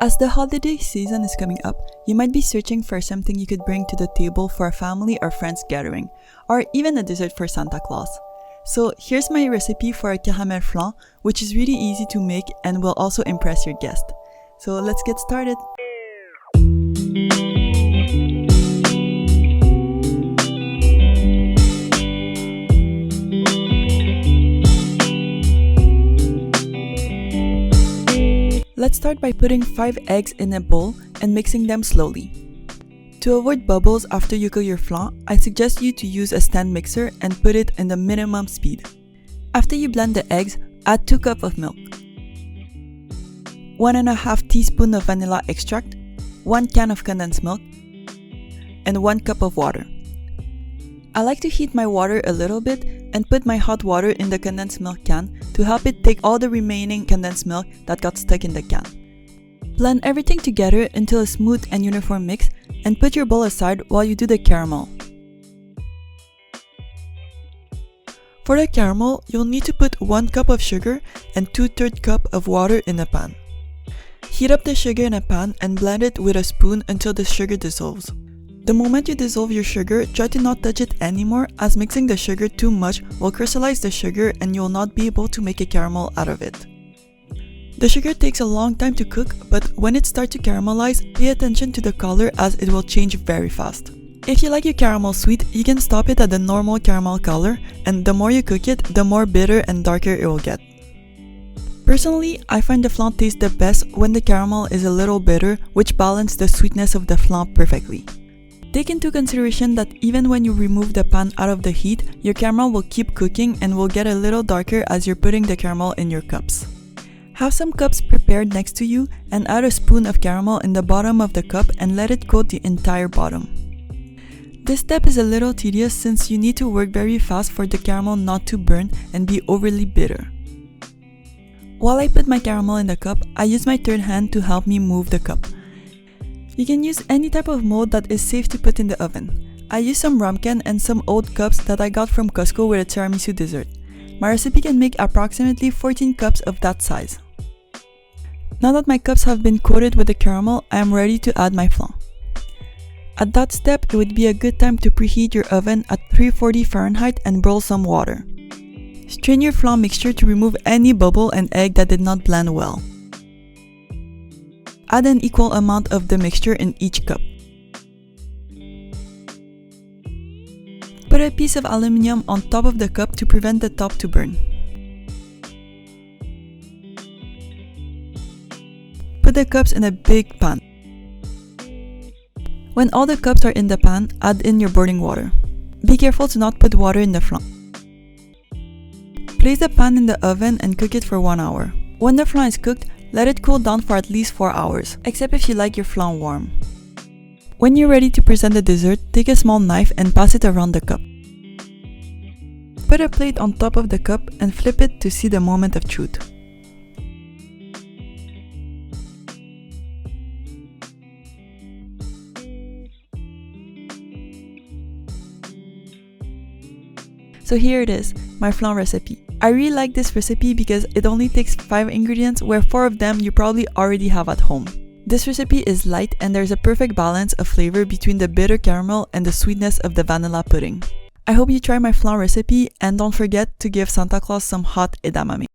As the holiday season is coming up, you might be searching for something you could bring to the table for a family or friends gathering, or even a dessert for Santa Claus. So here's my recipe for a caramel flan, which is really easy to make and will also impress your guest. So let's get started! Let's start by putting 5 eggs in a bowl and mixing them slowly. To avoid bubbles after you cook your flan, I suggest you to use a stand mixer and put it in the minimum speed. After you blend the eggs, add 2 cups of milk, 1.5 teaspoons of vanilla extract, 1 can of condensed milk, and 1 cup of water. I like to heat my water a little bit and put my hot water in the condensed milk can to help it take all the remaining condensed milk that got stuck in the can. Blend everything together until a smooth and uniform mix and put your bowl aside while you do the caramel. For the caramel, you'll need to put 1 cup of sugar and 2/3 cup of water in a pan. Heat up the sugar in a pan and blend it with a spoon until the sugar dissolves. The moment you dissolve your sugar, try to not touch it anymore, as mixing the sugar too much will crystallize the sugar and you'll not be able to make a caramel out of it. The sugar takes a long time to cook, but when it starts to caramelize, pay attention to the color as it will change very fast. If you like your caramel sweet, you can stop it at the normal caramel color, and the more you cook it, the more bitter and darker it will get. Personally, I find the flan tastes the best when the caramel is a little bitter, which balances the sweetness of the flan perfectly. Take into consideration that even when you remove the pan out of the heat, your caramel will keep cooking and will get a little darker as you're putting the caramel in your cups. Have some cups prepared next to you and add a spoon of caramel in the bottom of the cup and let it coat the entire bottom. This step is a little tedious since you need to work very fast for the caramel not to burn and be overly bitter. While I put my caramel in the cup, I use my third hand to help me move the cup. You can use any type of mold that is safe to put in the oven. I use some ramekin and some old cups that I got from Costco with a tiramisu dessert. My recipe can make approximately 14 cups of that size. Now that my cups have been coated with the caramel, I am ready to add my flan. At that step, it would be a good time to preheat your oven at 340 Fahrenheit and boil some water. Strain your flan mixture to remove any bubble and egg that did not blend well. Add an equal amount of the mixture in each cup. Put a piece of aluminum on top of the cup to prevent the top to burn. Put the cups in a big pan. When all the cups are in the pan, add in your boiling water. Be careful to not put water in the flan. Place the pan in the oven and cook it for 1 hour. When the flan is cooked, let it cool down for at least 4 hours, except if you like your flan warm. When you're ready to present the dessert, take a small knife and pass it around the cup. Put a plate on top of the cup and flip it to see the moment of truth. So here it is, my flan recipe. I really like this recipe because it only takes 5 ingredients where 4 of them you probably already have at home. This recipe is light and there's a perfect balance of flavor between the bitter caramel and the sweetness of the vanilla pudding. I hope you try my flan recipe and don't forget to give Santa Claus some hot edamame.